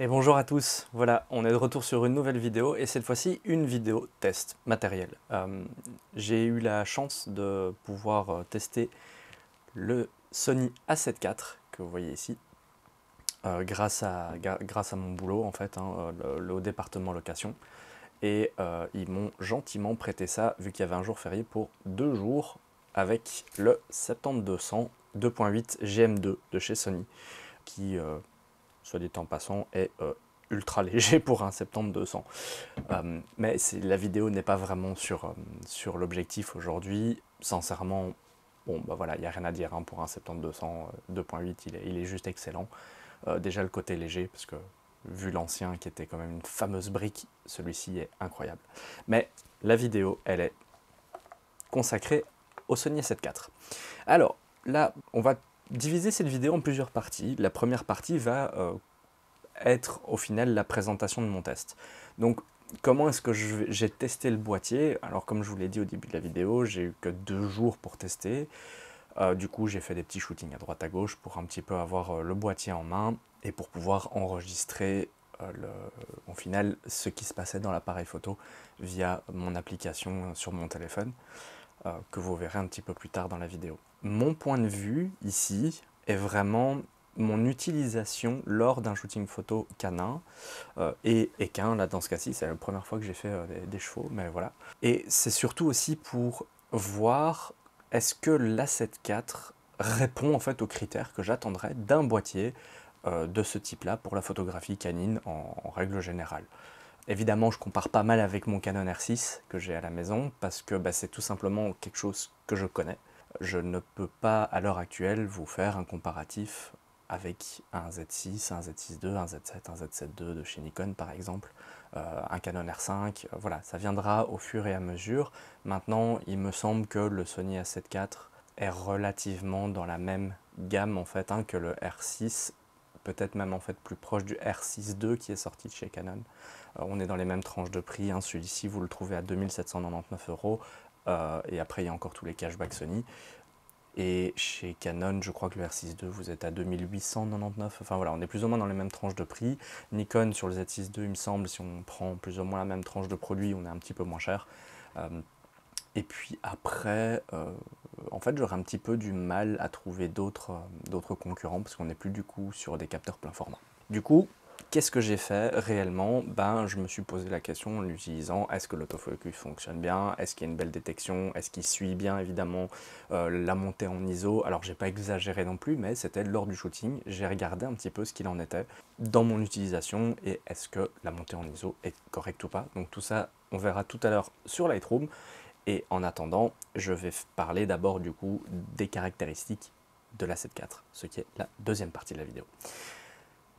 Et bonjour à tous, voilà, on est de retour sur une nouvelle vidéo et cette fois-ci une vidéo test matériel. J'ai eu la chance de pouvoir tester le Sony A7 IV que vous voyez ici grâce à mon boulot en fait, au département location. Et ils m'ont gentiment prêté ça vu qu'il y avait un jour férié pour 2 jours avec le 7200 2.8 GM2 de chez Sony qui soit dit en passant, est ultra léger pour un 70-200. Mais la vidéo n'est pas vraiment sur l'objectif aujourd'hui. Sincèrement, bon, bah voilà, il n'y a rien à dire pour un 70-200 2.8, il est juste excellent. Déjà le côté léger, parce que vu l'ancien qui était quand même une fameuse brique, celui-ci est incroyable. Mais la vidéo, elle est consacrée au Sony A7 IV. Alors, là, on va diviser cette vidéo en plusieurs parties. La première partie va être au final la présentation de mon test. Donc comment est-ce que j'ai testé le boîtier? Alors comme je vous l'ai dit au début de la vidéo, j'ai eu que 2 jours pour tester. Du coup j'ai fait des petits shootings à droite à gauche pour un petit peu avoir le boîtier en main et pour pouvoir enregistrer au final ce qui se passait dans l'appareil photo via mon application sur mon téléphone que vous verrez un petit peu plus tard dans la vidéo. Mon point de vue ici est vraiment mon utilisation lors d'un shooting photo canin et équin. Là dans ce cas-ci c'est la première fois que j'ai fait des chevaux, mais voilà. Et c'est surtout aussi pour voir est-ce que l'A7 IV répond en fait aux critères que j'attendrais d'un boîtier de ce type-là pour la photographie canine en règle générale. Évidemment, je compare pas mal avec mon Canon R6 que j'ai à la maison parce que c'est tout simplement quelque chose que je connais. Je ne peux pas à l'heure actuelle vous faire un comparatif avec un Z6, un Z6 II, un Z7, un Z7 II de chez Nikon par exemple, un Canon R5, voilà, ça viendra au fur et à mesure. Maintenant, il me semble que le Sony A7 IV est relativement dans la même gamme en fait que le R6, peut-être même en fait plus proche du R6 II qui est sorti de chez Canon. On est dans les mêmes tranches de prix, celui-ci vous le trouvez à 2799 euros, et après il y a encore tous les cashbacks Sony. Et chez Canon, je crois que le R6 II, vous êtes à 2899. Enfin voilà, on est plus ou moins dans les mêmes tranches de prix. Nikon sur le Z6 II, il me semble, si on prend plus ou moins la même tranche de produit, on est un petit peu moins cher. Et puis après, en fait, j'aurais un petit peu du mal à trouver d'autres concurrents parce qu'on n'est plus du coup sur des capteurs plein format. Du coup, qu'est-ce que j'ai fait réellement? Je me suis posé la question en l'utilisant, est-ce que l'autofocus fonctionne bien? Est-ce qu'il y a une belle détection? Est-ce qu'il suit bien évidemment la montée en ISO? Alors j'ai pas exagéré non plus, mais c'était lors du shooting, j'ai regardé un petit peu ce qu'il en était dans mon utilisation et est-ce que la montée en ISO est correcte ou pas. Donc tout ça, on verra tout à l'heure sur Lightroom. Et en attendant, je vais parler d'abord du coup des caractéristiques de la 7.4, ce qui est la deuxième partie de la vidéo.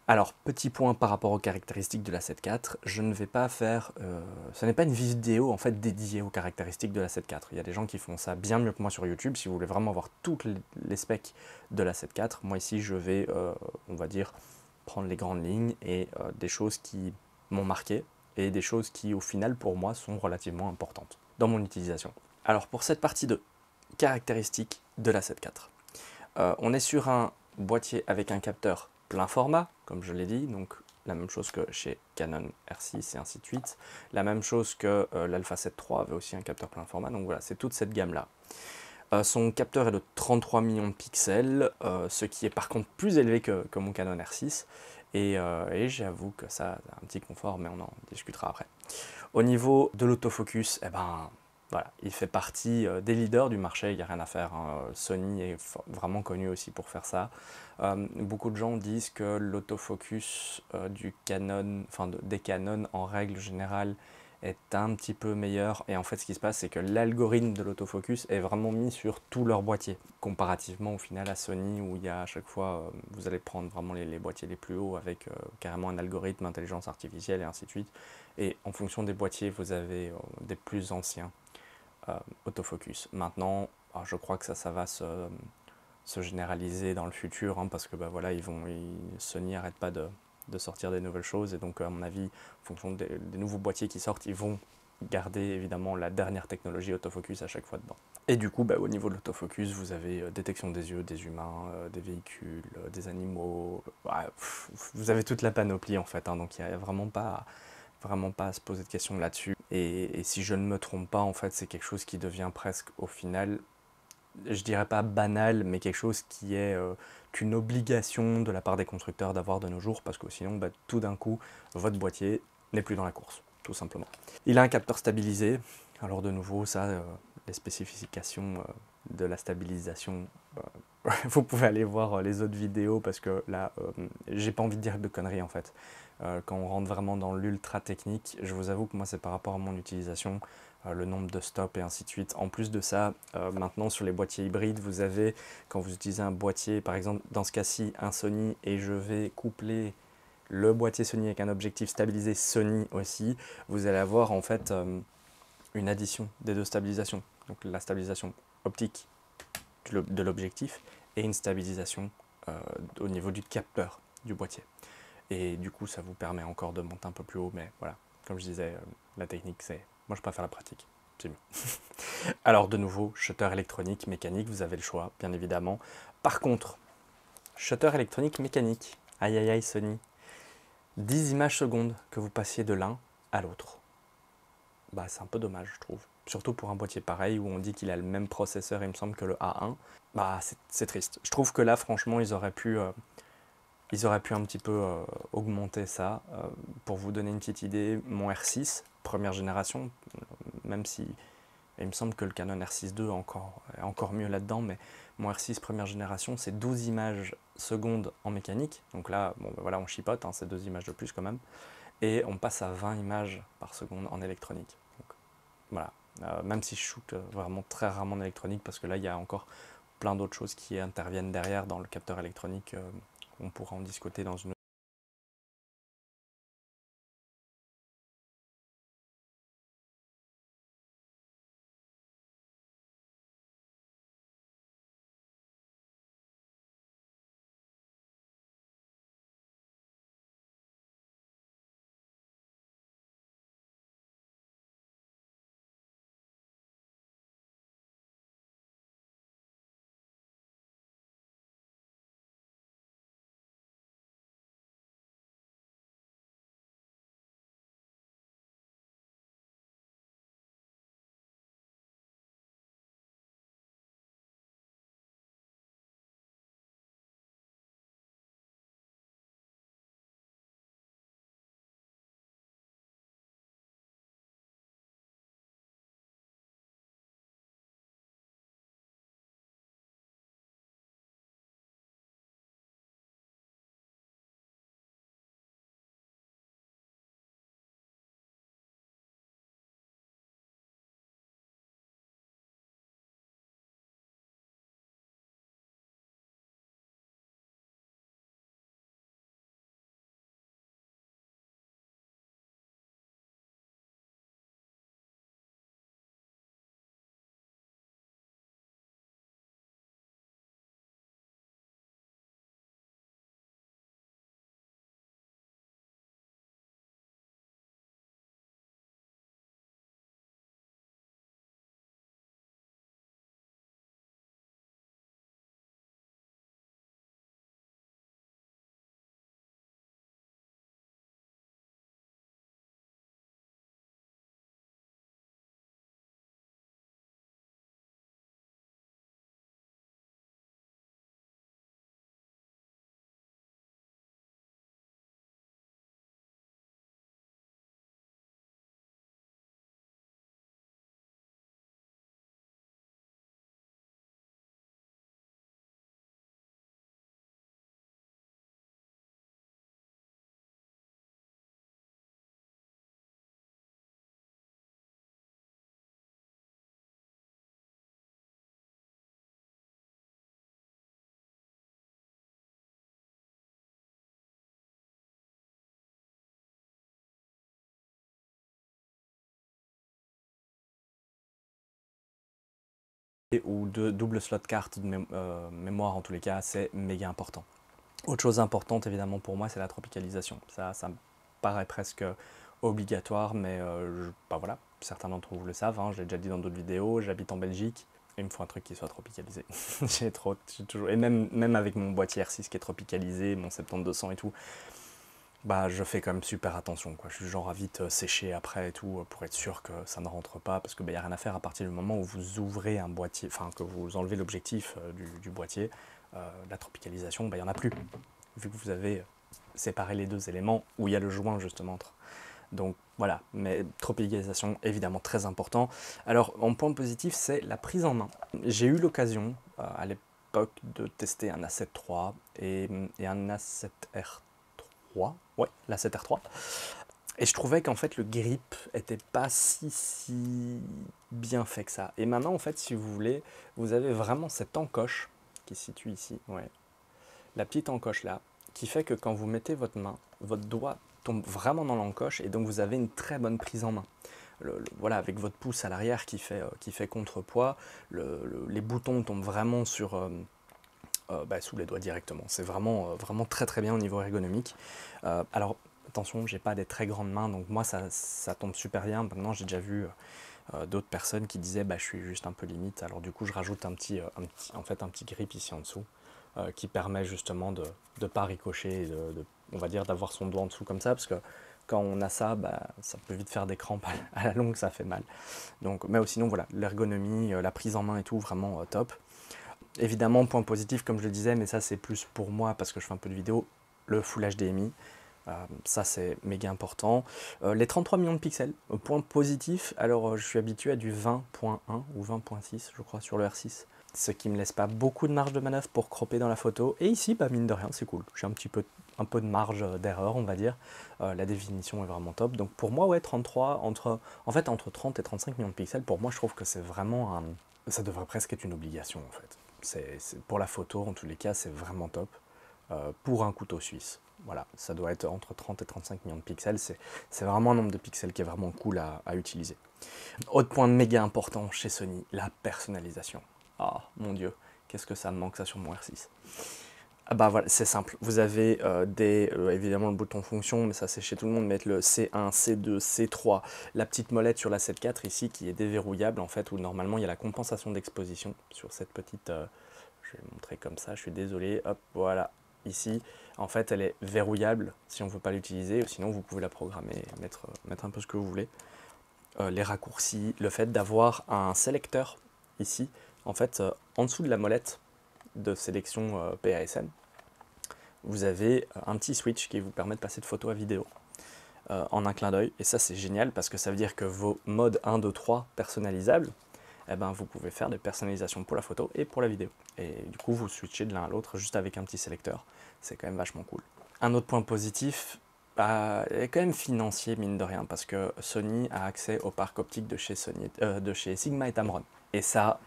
Alors, petit point par rapport aux caractéristiques de la 7.4, je ne vais pas faire... ce n'est pas une vidéo en fait dédiée aux caractéristiques de la 7.4. Il y a des gens qui font ça bien mieux que moi sur YouTube. Si vous voulez vraiment voir toutes les specs de la 7.4, moi ici je vais, on va dire, prendre les grandes lignes et des choses qui m'ont marqué et des choses qui au final pour moi sont relativement importantes dans mon utilisation. Alors pour cette partie de caractéristiques de la 7.4, on est sur un boîtier avec un capteur plein format, comme je l'ai dit, donc la même chose que chez Canon R6 et ainsi de suite. La même chose que l'Alpha 7 III avait aussi un capteur plein format, donc voilà, c'est toute cette gamme-là. Son capteur est de 33 millions de pixels, ce qui est par contre plus élevé que mon Canon R6, et j'avoue que ça a un petit confort, mais on en discutera après. Au niveau de l'autofocus, voilà, il fait partie des leaders du marché, il n'y a rien à faire. Sony est vraiment connu aussi pour faire ça. Beaucoup de gens disent que l'autofocus du Canon, des Canon en règle générale est un petit peu meilleur. Et en fait, ce qui se passe, c'est que l'algorithme de l'autofocus est vraiment mis sur tout leur boîtier. Comparativement au final à Sony, où il y a à chaque fois, vous allez prendre vraiment les boîtiers les plus hauts avec carrément un algorithme, intelligence artificielle et ainsi de suite. Et en fonction des boîtiers, vous avez des plus anciens autofocus. Maintenant, je crois que ça va se généraliser dans le futur, parce que voilà, Sony n'arrête pas de sortir des nouvelles choses, et donc à mon avis, en fonction des nouveaux boîtiers qui sortent, ils vont garder évidemment la dernière technologie autofocus à chaque fois dedans. Et du coup, au niveau de l'autofocus, vous avez détection des yeux, des humains, des véhicules, des animaux. Vous avez toute la panoplie en fait, hein, donc il n'y a vraiment pas à se poser de questions là-dessus. Et si je ne me trompe pas, en fait, c'est quelque chose qui devient presque au final, je dirais pas banal, mais quelque chose qui est qu'une obligation de la part des constructeurs d'avoir de nos jours, parce que sinon, tout d'un coup, votre boîtier n'est plus dans la course, tout simplement. Il a un capteur stabilisé, alors de nouveau, ça, les spécifications de la stabilisation, vous pouvez aller voir les autres vidéos, parce que là, j'ai pas envie de dire de conneries en fait. Quand on rentre vraiment dans l'ultra technique, je vous avoue que moi c'est par rapport à mon utilisation, le nombre de stops et ainsi de suite. En plus de ça, maintenant sur les boîtiers hybrides, vous avez, quand vous utilisez un boîtier, par exemple dans ce cas-ci un Sony, et je vais coupler le boîtier Sony avec un objectif stabilisé Sony aussi, vous allez avoir en fait une addition des deux stabilisations. Donc la stabilisation optique de l'objectif et une stabilisation au niveau du capteur du boîtier. Et du coup, ça vous permet encore de monter un peu plus haut, mais voilà, comme je disais, la technique, c'est... Moi, je préfère la pratique, c'est mieux. Alors, de nouveau, shutter électronique, mécanique, vous avez le choix, bien évidemment. Par contre, shutter électronique, mécanique, aïe aïe aïe Sony, 10 images secondes que vous passiez de l'un à l'autre. C'est un peu dommage, je trouve. Surtout pour un boîtier pareil, où on dit qu'il a le même processeur, il me semble, que le A1. C'est triste. Je trouve que là, franchement, ils auraient pu un petit peu augmenter ça. Pour vous donner une petite idée, mon R6, première génération, même si il me semble que le Canon R6 II est encore mieux là-dedans, mais mon R6 première génération, c'est 12 images secondes en mécanique. Donc là, voilà, on chipote, hein, c'est 2 images de plus quand même. Et on passe à 20 images par seconde en électronique. Donc, voilà. Même si je shoot vraiment très rarement en électronique, parce que là, il y a encore plein d'autres choses qui interviennent derrière dans le capteur électronique. On pourra en discuter dans une ou de double slot carte de mémoire, en tous les cas, c'est méga important. Autre chose importante évidemment pour moi, c'est la tropicalisation. Ça me paraît presque obligatoire, mais bah voilà, certains d'entre vous le savent, hein, je l'ai déjà dit dans d'autres vidéos, j'habite en Belgique, et il me faut un truc qui soit tropicalisé. J'ai toujours, et même avec mon boîtier R6 qui est tropicalisé, mon 7200 et tout, bah je fais quand même super attention, quoi. Je suis genre à vite sécher après et tout, pour être sûr que ça ne rentre pas, parce que bah, y a rien à faire à partir du moment où vous ouvrez un boîtier, enfin que vous enlevez l'objectif du boîtier, la tropicalisation, bah il n'y en a plus, vu que vous avez séparé les deux éléments où il y a le joint justement entre. Donc voilà, mais tropicalisation évidemment très important. Alors en point positif, c'est la prise en main. J'ai eu l'occasion à l'époque de tester un A7 III et un A7R3, ouais, l'A7R3. Et je trouvais qu'en fait le grip était pas si bien fait que ça. Et maintenant en fait, si vous voulez, vous avez vraiment cette encoche qui se situe ici, ouais, la petite encoche là, qui fait que quand vous mettez votre main, votre doigt tombe vraiment dans l'encoche et donc vous avez une très bonne prise en main. Voilà, avec votre pouce à l'arrière qui fait contrepoids, les boutons tombent vraiment bah, sous les doigts directement. C'est vraiment très très bien au niveau ergonomique. Alors attention, j'ai pas des très grandes mains, donc moi ça tombe super bien. Maintenant j'ai déjà vu d'autres personnes qui disaient bah, je suis juste un peu limite. Alors du coup je rajoute un petit grip ici en dessous qui permet justement de ne pas ricocher, on va dire d'avoir son doigt en dessous comme ça, parce que quand on a ça, bah, ça peut vite faire des crampes à la longue, ça fait mal. Donc, mais sinon voilà, l'ergonomie, la prise en main et tout, vraiment top. Évidemment, point positif, comme je le disais, mais ça c'est plus pour moi parce que je fais un peu de vidéo, le Full HDMI. Ça c'est méga important. Les 33 millions de pixels, point positif, alors je suis habitué à du 20.1 ou 20.6 je crois sur le R6, ce qui me laisse pas beaucoup de marge de manœuvre pour cropper dans la photo, et ici bah, mine de rien c'est cool, j'ai un peu de marge d'erreur on va dire, la définition est vraiment top, donc pour moi ouais 33, entre 30 et 35 millions de pixels, pour moi je trouve que c'est vraiment ça devrait presque être une obligation en fait, pour la photo en tous les cas c'est vraiment top. Pour un couteau suisse. Voilà, ça doit être entre 30 et 35 millions de pixels, c'est vraiment un nombre de pixels qui est vraiment cool à utiliser. Autre point méga important chez Sony, la personnalisation. Ah mon dieu, qu'est-ce que ça me manque ça sur mon R6. Ah bah voilà, c'est simple, vous avez évidemment le bouton fonction, mais ça c'est chez tout le monde, mettre le C1, C2, C3, la petite molette sur la 7.4 ici qui est déverrouillable en fait, où normalement il y a la compensation d'exposition sur cette petite... je vais montrer comme ça, je suis désolé, hop, voilà, ici, en fait, elle est verrouillable si on ne veut pas l'utiliser, sinon vous pouvez la programmer, mettre un peu ce que vous voulez. Les raccourcis, le fait d'avoir un sélecteur ici, en fait, en dessous de la molette de sélection PASM, vous avez un petit switch qui vous permet de passer de photo à vidéo en un clin d'œil, et ça c'est génial parce que ça veut dire que vos modes 1, 2, 3 personnalisables, eh ben, vous pouvez faire des personnalisations pour la photo et pour la vidéo. Et du coup, vous switchez de l'un à l'autre juste avec un petit sélecteur. C'est quand même vachement cool. Un autre point positif, est quand même financier, mine de rien, parce que Sony a accès au parc optique de chez Sigma et Tamron. Et ça,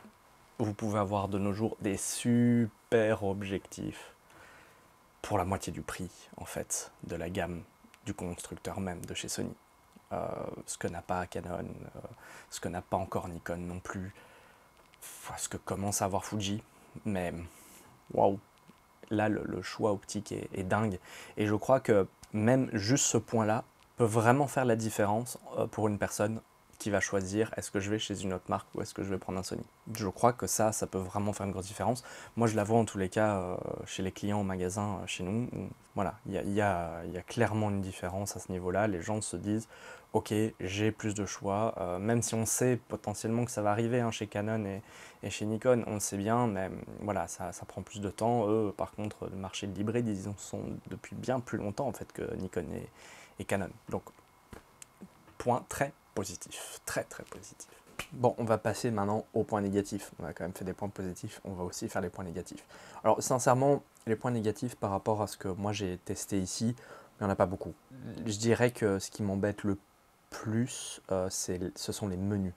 vous pouvez avoir de nos jours des super objectifs pour la moitié du prix, en fait, de la gamme du constructeur même de chez Sony. Ce que n'a pas Canon, ce que n'a pas encore Nikon non plus, ce que commence à avoir Fuji, mais waouh, là le choix optique est dingue, et je crois que même juste ce point-là peut vraiment faire la différence pour une personne qui va choisir est-ce que je vais chez une autre marque ou est-ce que je vais prendre un Sony. Je crois que ça peut vraiment faire une grosse différence. Moi je la vois en tous les cas chez les clients au magasin chez nous. Voilà, il y a clairement une différence à ce niveau-là. Les gens se disent ok, j'ai plus de choix, même si on sait potentiellement que ça va arriver hein, chez Canon et chez Nikon, on le sait bien, mais voilà, ça prend plus de temps. Eux, par contre, le marché de l'hybride, ils en sont depuis bien plus longtemps en fait que Nikon et Canon. Donc, point très positif, très très positif. Bon, on va passer maintenant aux points négatifs. On a quand même fait des points positifs, on va aussi faire les points négatifs. Alors, sincèrement, les points négatifs par rapport à ce que moi j'ai testé ici, il n'y en a pas beaucoup. Je dirais que ce qui m'embête le plus, ce sont les menus.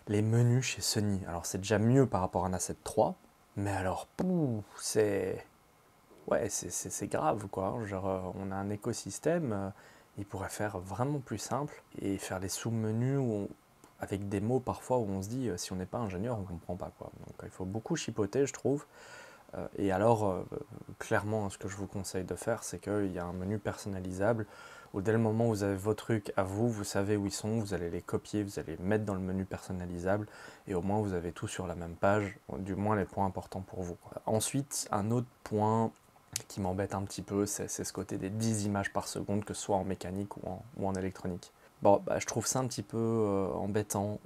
Les menus chez Sony, alors c'est déjà mieux par rapport à un A7 III, mais alors, c'est... Ouais, c'est grave, quoi. Genre, on a un écosystème, il pourrait faire vraiment plus simple et faire les sous-menus avec des mots parfois où on se dit, si on n'est pas ingénieur, on ne comprend pas, quoi. Donc il faut beaucoup chipoter, je trouve. Et alors, clairement, ce que je vous conseille de faire, c'est qu'il y a un menu personnalisable où dès le moment où vous avez vos trucs à vous, vous savez où ils sont, vous allez les copier, vous allez les mettre dans le menu personnalisable, et au moins vous avez tout sur la même page, du moins les points importants pour vous, quoi. Ensuite, un autre point qui m'embête un petit peu, c'est ce côté des 10 images par seconde, que ce soit en mécanique ou en électronique. Bon, bah, je trouve ça un petit peu embêtant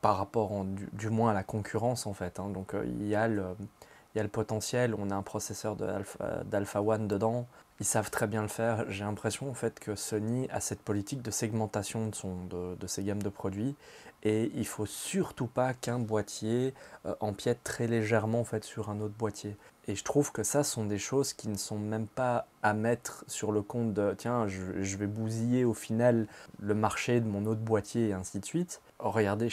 par rapport du moins à la concurrence en fait, hein. Donc il y a le potentiel, on a un processeur d'Alpha One dedans, ils savent très bien le faire. J'ai l'impression en fait que Sony a cette politique de segmentation de ses gammes de produits, et il faut surtout pas qu'un boîtier empiète très légèrement en fait sur un autre boîtier. Et je trouve que ça sont des choses qui ne sont même pas à mettre sur le compte de tiens, je vais bousiller au final le marché de mon autre boîtier et ainsi de suite. Regardez,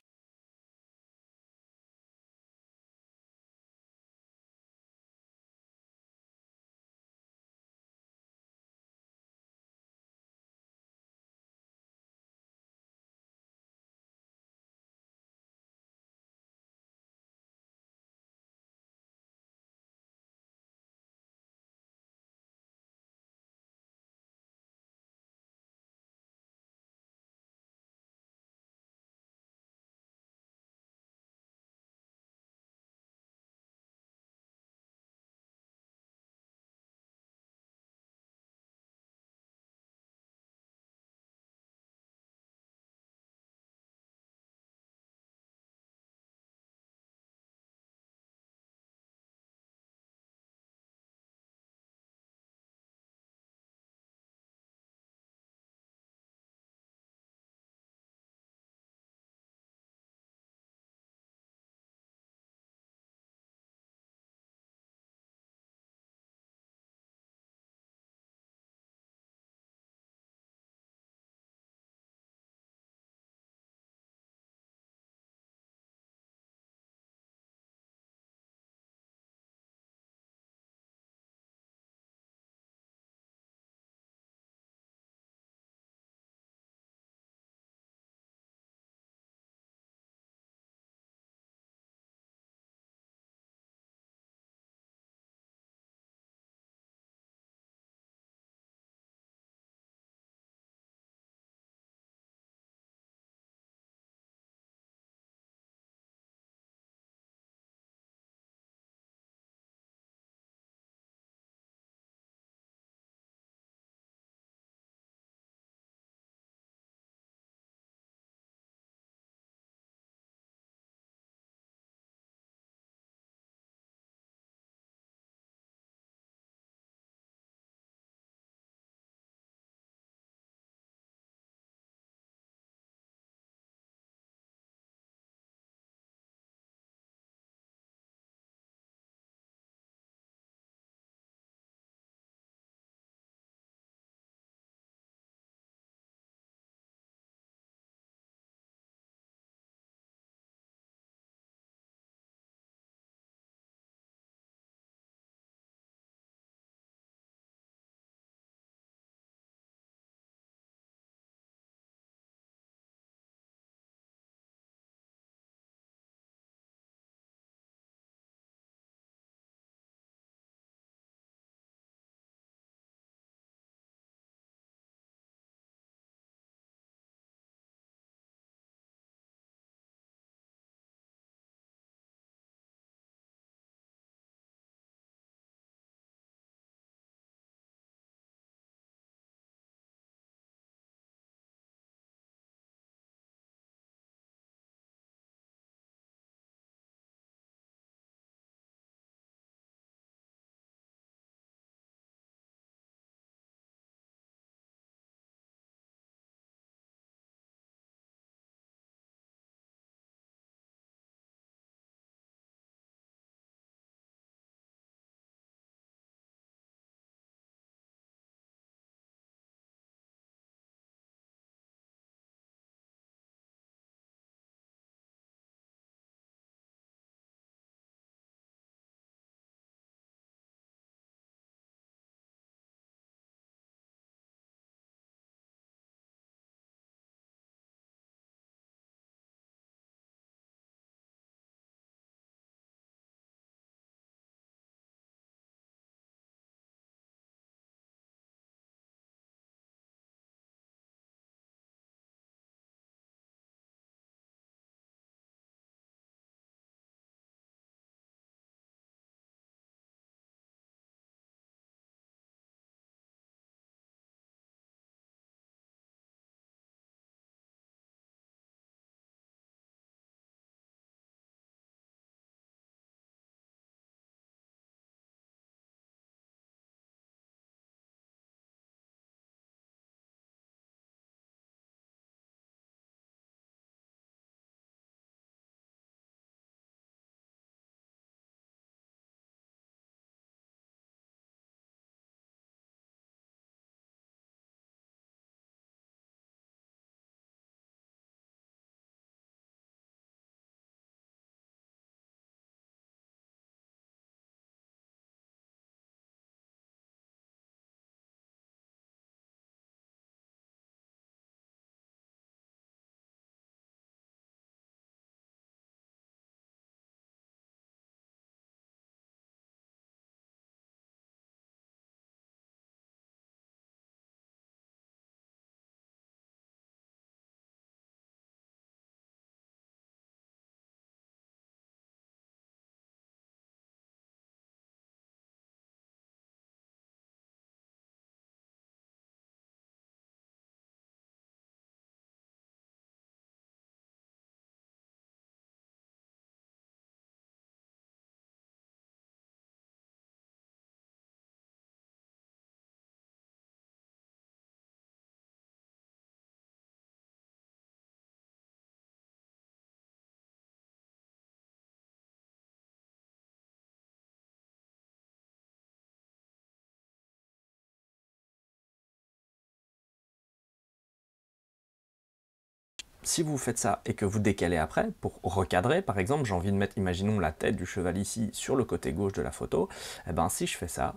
si vous faites ça et que vous décalez après, pour recadrer, par exemple, j'ai envie de mettre, imaginons la tête du cheval ici sur le côté gauche de la photo, et ben si je fais ça,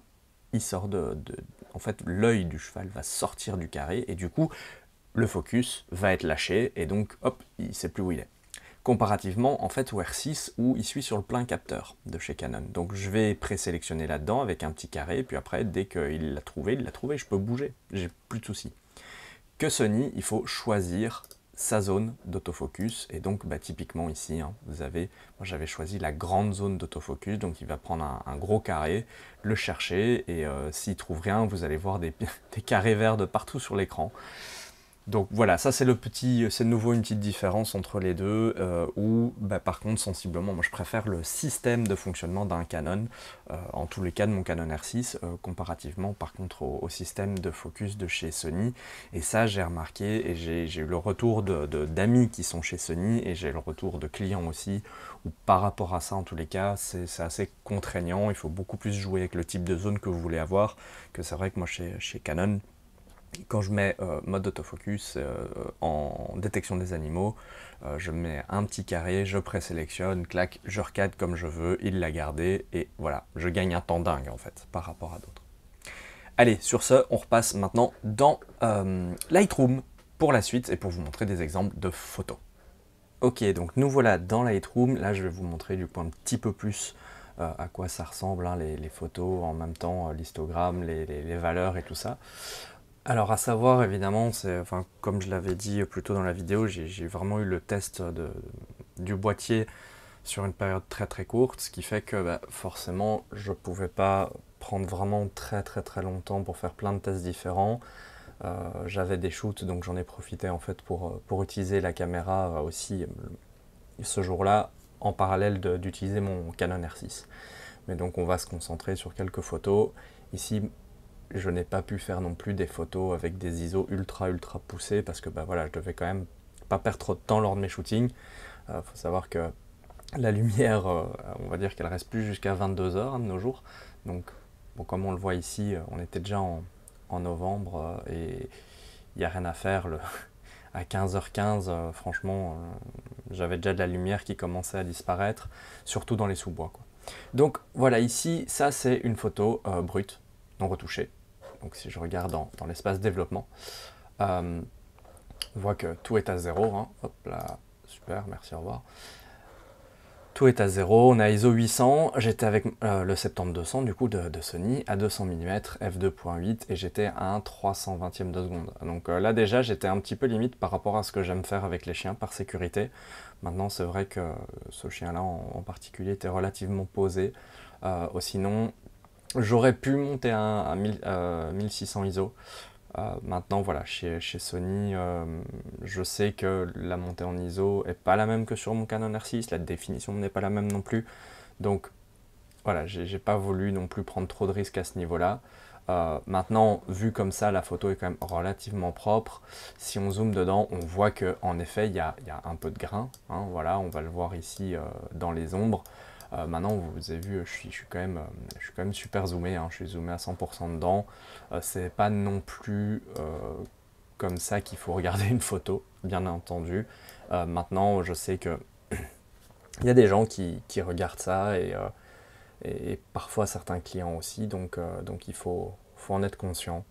il sort en fait, l'œil du cheval va sortir du carré et du coup, le focus va être lâché et donc, hop, il ne sait plus où il est. Comparativement, en fait, au R6 où il suit sur le plein capteur de chez Canon. Donc je vais présélectionner là-dedans avec un petit carré, puis après, dès qu'il l'a trouvé, je peux bouger, j'ai plus de soucis. Que Sony, il faut choisir sa zone d'autofocus, et donc typiquement ici, hein, vous avez, moi j'avais choisi la grande zone d'autofocus, donc il va prendre un gros carré, le chercher, et s'il trouve rien, vous allez voir des carrés verts de partout sur l'écran. Donc voilà, ça c'est c'est de nouveau une petite différence entre les deux, où par contre sensiblement, moi je préfère le système de fonctionnement d'un Canon, en tous les cas de mon Canon R6, comparativement par contre au système de focus de chez Sony. Et ça j'ai remarqué, et j'ai eu le retour d'amis qui sont chez Sony, et j'ai le retour de clients aussi, où par rapport à ça en tous les cas, c'est assez contraignant, il faut beaucoup plus jouer avec le type de zone que vous voulez avoir, que c'est vrai que moi chez Canon, quand je mets mode autofocus en détection des animaux, je mets un petit carré, je présélectionne, clac, je recadre comme je veux, il l'a gardé, et voilà, je gagne un temps dingue en fait, par rapport à d'autres. Allez, sur ce, on repasse maintenant dans Lightroom pour la suite, et pour vous montrer des exemples de photos. Ok, donc nous voilà dans Lightroom, là je vais vous montrer du coup un petit peu plus à quoi ça ressemble, hein, les photos, en même temps l'histogramme, les valeurs et tout ça. Alors à savoir évidemment, enfin, comme je l'avais dit plus tôt dans la vidéo, j'ai vraiment eu le test du boîtier sur une période très très courte, ce qui fait que forcément je pouvais pas prendre vraiment très longtemps pour faire plein de tests différents. J'avais des shoots, donc j'en ai profité en fait pour utiliser la caméra aussi ce jour-là, en parallèle d'utiliser mon Canon R6. Mais donc on va se concentrer sur quelques photos. Ici, je n'ai pas pu faire non plus des photos avec des ISO ultra poussés, parce que voilà, je devais quand même pas perdre trop de temps lors de mes shootings. Faut savoir que la lumière, on va dire qu'elle reste plus jusqu'à 22 heures hein, de nos jours. Donc bon, comme on le voit ici, on était déjà en novembre et il n'y a rien à faire. À 15h15, franchement, j'avais déjà de la lumière qui commençait à disparaître, surtout dans les sous-bois, quoi. Donc voilà, ici, ça c'est une photo brute, non retouchée. Donc si je regarde dans l'espace développement, on voit que tout est à zéro. Hein. Hop là, super, merci, au revoir. Tout est à zéro, on a ISO 800, j'étais avec le 70-200 du coup de Sony à 200 mm, f2.8 et j'étais à un 320e de seconde. Donc là déjà j'étais un petit peu limite par rapport à ce que j'aime faire avec les chiens par sécurité. Maintenant c'est vrai que ce chien là en particulier était relativement posé. Sinon j'aurais pu monter à 1600 ISO. Maintenant voilà, chez Sony, je sais que la montée en ISO est pas la même que sur mon Canon R6, la définition n'est pas la même non plus, donc voilà, j'ai pas voulu non plus prendre trop de risques à ce niveau-là. Maintenant, vu comme ça, la photo est quand même relativement propre. Si on zoome dedans, on voit que en effet, il y a un peu de grain, hein, voilà, on va le voir ici dans les ombres. Maintenant, vous avez vu, je suis quand même super zoomé, hein, je suis zoomé à 100% dedans. C'est pas non plus comme ça qu'il faut regarder une photo, bien entendu. Maintenant, je sais que il y a des gens qui regardent ça et parfois certains clients aussi, donc il faut en être conscient.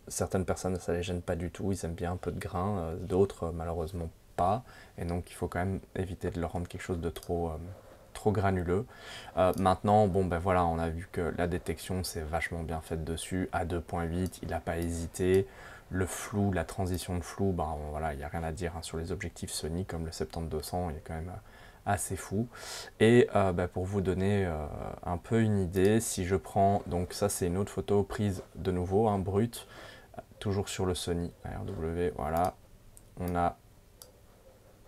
Certaines personnes, ça les gêne pas du tout, ils aiment bien un peu de grain, d'autres malheureusement pas, et donc il faut quand même éviter de leur rendre quelque chose de trop granuleux. Maintenant, bon voilà, on a vu que la détection c'est vachement bien faite dessus, à 2.8, il n'a pas hésité. Le flou, la transition de flou, voilà, il n'y a rien à dire hein, sur les objectifs Sony comme le 70-200, il est quand même assez fou. Et pour vous donner un peu une idée, si je prends, donc ça c'est une autre photo prise de nouveau, hein, brute, toujours sur le Sony RW, voilà, on a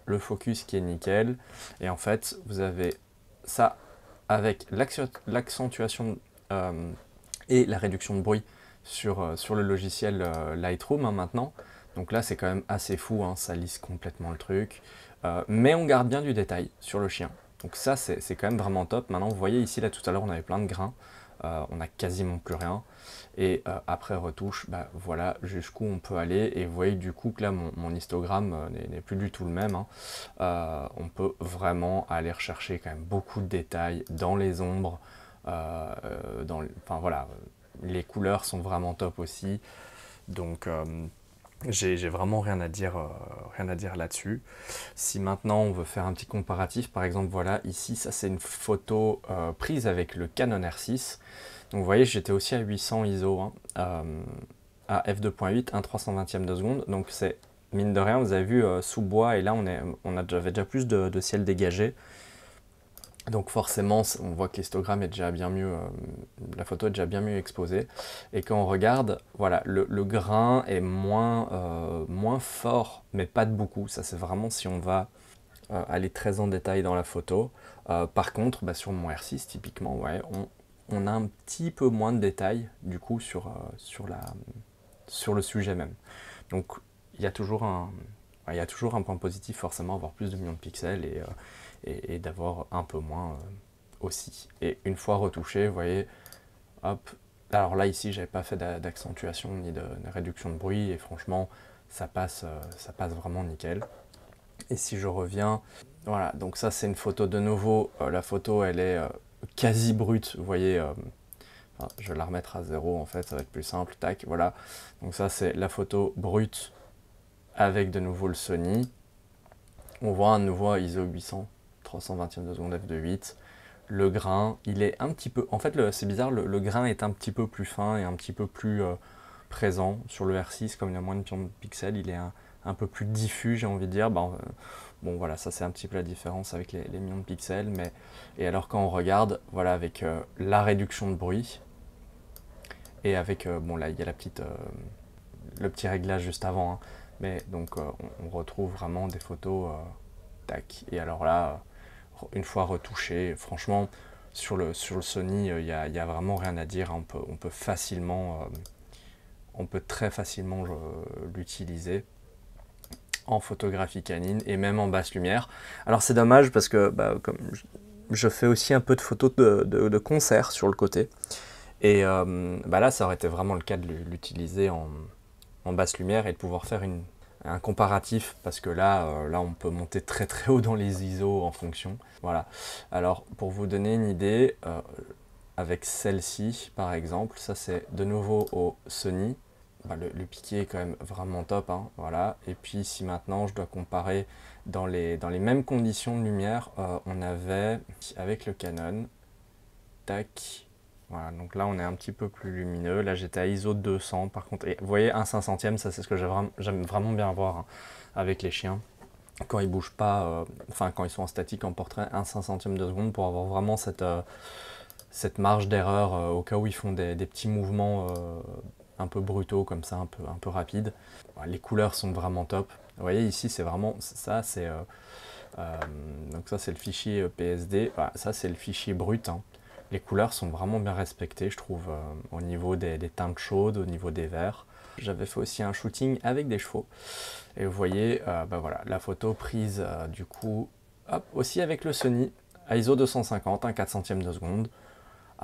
le focus qui est nickel, et en fait vous avez ça avec l'accentuation et la réduction de bruit sur le logiciel Lightroom hein, maintenant. Donc là c'est quand même assez fou, hein, ça lisse complètement le truc. Mais on garde bien du détail sur le chien. Donc ça c'est quand même vraiment top. Maintenant vous voyez ici, là tout à l'heure on avait plein de grains. on n'a quasiment plus rien. Et après retouche, bah, voilà jusqu'où on peut aller. Et vous voyez du coup que là mon histogramme n'est plus du tout le même, hein. On peut vraiment aller rechercher quand même beaucoup de détails dans les ombres, enfin voilà, les couleurs sont vraiment top aussi. Donc j'ai vraiment rien à dire là-dessus. Si maintenant on veut faire un petit comparatif, par exemple voilà ici, ça c'est une photo prise avec le Canon R6. Donc vous voyez j'étais aussi à 800 ISO, hein, à f2.8, 1/320 de seconde. Donc c'est mine de rien, vous avez vu sous bois, et là j'avais déjà plus de ciel dégagé. Donc forcément, on voit que l'histogramme est déjà bien mieux, la photo est déjà bien mieux exposée. Et quand on regarde, voilà, le grain est moins fort, mais pas de beaucoup. Ça c'est vraiment si on va aller très en détail dans la photo. Par contre, bah, sur mon R6 typiquement, ouais, on a un petit peu moins de détails du coup sur le sujet même. Donc il y a toujours un point positif forcément, avoir plus de millions de pixels et d'avoir un peu moins aussi. Et une fois retouché, vous voyez, hop, alors là ici j'avais pas fait d'accentuation ni de réduction de bruit, et franchement ça passe vraiment nickel. Et si je reviens, voilà, donc ça c'est une photo de nouveau, la photo elle est quasi brute, vous voyez, enfin, je vais la remettre à 0 en fait, ça va être plus simple, tac, voilà. Donc ça c'est la photo brute avec de nouveau le Sony. On voit un nouveau ISO 800, 320e de seconde f2.8. Le grain, il est un petit peu... En fait, c'est bizarre, le grain est un petit peu plus fin et un petit peu plus présent. Sur le R6, comme il y a moins de pixels, il est un peu plus diffus, j'ai envie de dire. Bon, voilà, ça c'est un petit peu la différence avec les millions de pixels. Et alors quand on regarde, voilà, avec la réduction de bruit, et avec, bon là, il y a le petit réglage juste avant, hein. Mais donc on retrouve vraiment des photos tac. Et alors là, une fois retouché, franchement, sur le Sony, il y a vraiment rien à dire. On peut facilement, on peut très facilement l'utiliser en photographie canine et même en basse lumière. Alors c'est dommage parce que bah, comme je fais aussi un peu de photos de concert sur le côté. Et bah là, ça aurait été vraiment le cas de l'utiliser en basse lumière et de pouvoir faire un comparatif, parce que là, là, on peut monter très très haut dans les ISO en fonction. Voilà. Alors, pour vous donner une idée, avec celle-ci, par exemple, ça c'est de nouveau au Sony. Bah, le piqué est quand même vraiment top, hein, voilà. Et puis si maintenant je dois comparer dans les mêmes conditions de lumière, on avait avec le Canon, tac, voilà, donc là on est un petit peu plus lumineux. Là j'étais à ISO 200 par contre, et vous voyez, 1/500e, ça c'est ce que j'aime vraiment bien voir, hein, avec les chiens. Quand ils bougent pas, enfin quand ils sont en statique en portrait, 1/500e de seconde, pour avoir vraiment cette marge d'erreur au cas où ils font des petits mouvements un peu brutaux comme ça, un peu rapides. Les couleurs sont vraiment top. Vous voyez ici c'est vraiment ça, donc ça c'est le fichier PSD, voilà, ça c'est le fichier brut, hein. Les couleurs sont vraiment bien respectées, je trouve, au niveau des teintes chaudes, au niveau des verts. J'avais fait aussi un shooting avec des chevaux, et vous voyez, bah voilà, la photo prise du coup, hop, aussi avec le Sony, à ISO 250, 1/400e de seconde.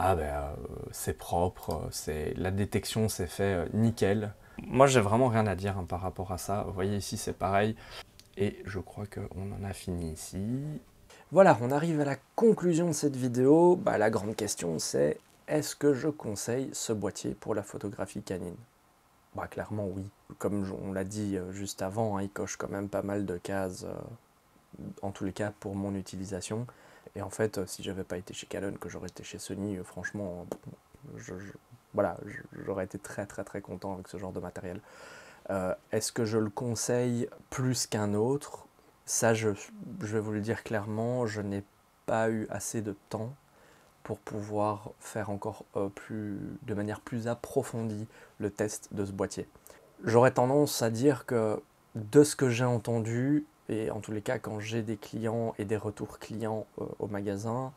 Ah ben c'est propre, la détection s'est fait nickel. Moi j'ai vraiment rien à dire, hein, par rapport à ça. Vous voyez ici c'est pareil. Et je crois qu'on en a fini ici. Voilà, on arrive à la conclusion de cette vidéo. Bah, la grande question c'est, est-ce que je conseille ce boîtier pour la photographie canine? Bah clairement oui. Comme on l'a dit juste avant, hein, il coche quand même pas mal de cases, en tous les cas pour mon utilisation. Et en fait, si j'avais pas été chez Canon, que j'aurais été chez Sony, franchement, voilà, j'aurais été très très très content avec ce genre de matériel. Est-ce que je le conseille plus qu'un autre? Ça, je vais vous le dire clairement, je n'ai pas eu assez de temps pour pouvoir faire encore de manière plus approfondie le test de ce boîtier. J'aurais tendance à dire que de ce que j'ai entendu, et en tous les cas quand j'ai des clients et des retours clients au magasin,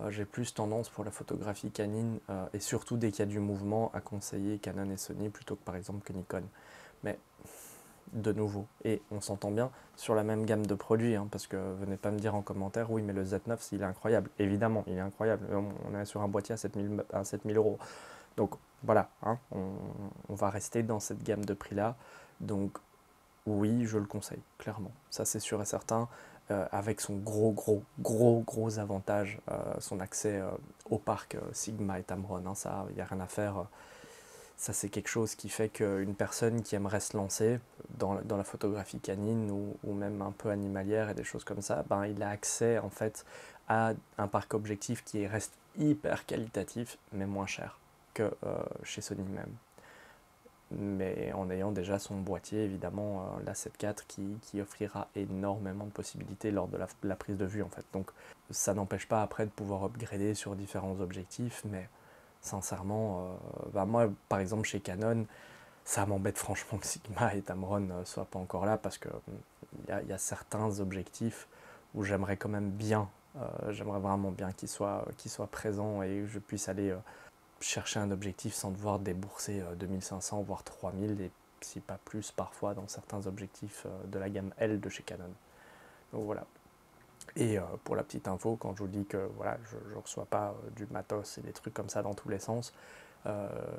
j'ai plus tendance pour la photographie canine, et surtout dès qu'il y a du mouvement, à conseiller Canon et Sony plutôt que par exemple que Nikon. Mais de nouveau. Et on s'entend bien sur la même gamme de produits, hein, parce que venez pas me dire en commentaire, oui mais le Z9 il est incroyable. Évidemment, il est incroyable. On est sur un boîtier à 7000 euros. Donc voilà, hein, on va rester dans cette gamme de prix là. Donc oui, je le conseille, clairement. Ça c'est sûr et certain. Avec son gros avantage, son accès au parc Sigma et Tamron, hein, ça, il n'y a rien à faire. Ça, c'est quelque chose qui fait qu'une personne qui aimerait se lancer dans la photographie canine ou même un peu animalière et des choses comme ça, ben, il a accès en fait à un parc objectif qui reste hyper qualitatif, mais moins cher que chez Sony même. Mais en ayant déjà son boîtier, évidemment, la 7.4 qui offrira énormément de possibilités lors de la prise de vue en fait. Donc ça n'empêche pas après de pouvoir upgrader sur différents objectifs, mais sincèrement, bah moi par exemple chez Canon, ça m'embête franchement que Sigma et Tamron ne soient pas encore là parce que y a certains objectifs où j'aimerais quand même bien, j'aimerais vraiment bien qu'ils soient présents et que je puisse aller chercher un objectif sans devoir débourser 2500 voire 3000 et si pas plus parfois dans certains objectifs de la gamme L de chez Canon. Donc voilà. Et pour la petite info, quand je vous dis que voilà, je ne reçois pas du matos et des trucs comme ça dans tous les sens,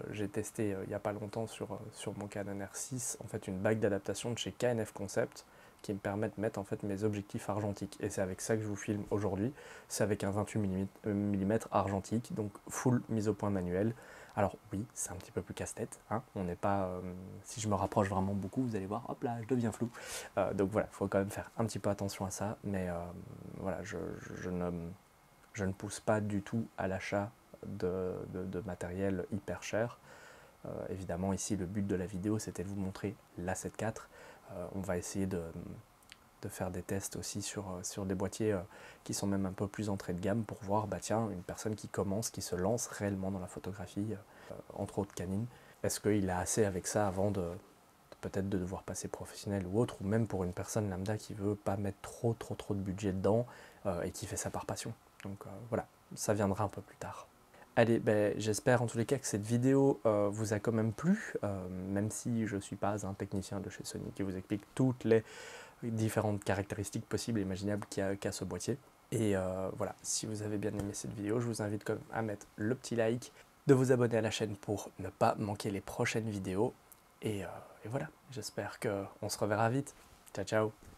j'ai testé il n'y a pas longtemps sur mon Canon R6 en fait, une bague d'adaptation de chez KNF Concept qui me permet de mettre en fait, mes objectifs argentiques. Et c'est avec ça que je vous filme aujourd'hui. C'est avec un 28 mm argentique, donc full mise au point manuel. Alors oui, c'est un petit peu plus casse-tête, hein. On n'est pas, si je me rapproche vraiment beaucoup, vous allez voir, hop là, je deviens flou. Donc voilà, il faut quand même faire un petit peu attention à ça, mais voilà, je ne pousse pas du tout à l'achat de matériel hyper cher. Évidemment, ici, le but de la vidéo, c'était de vous montrer la 7.4. On va essayer de faire des tests aussi sur des boîtiers qui sont même un peu plus entrée de gamme pour voir, bah tiens, une personne qui commence, qui se lance réellement dans la photographie, entre autres canine, est-ce qu'il a assez avec ça avant de peut-être de devoir passer professionnel ou autre, ou même pour une personne lambda qui veut pas mettre trop de budget dedans et qui fait ça par passion. Donc voilà, ça viendra un peu plus tard. Allez, ben, j'espère en tous les cas que cette vidéo vous a quand même plu, même si je ne suis pas un technicien de chez Sony qui vous explique toutes les différentes caractéristiques possibles et imaginables qu'a ce boîtier. Et voilà, si vous avez bien aimé cette vidéo, je vous invite quand même à mettre le petit like, de vous abonner à la chaîne pour ne pas manquer les prochaines vidéos. Et voilà, j'espère qu'on se reverra vite. Ciao, ciao!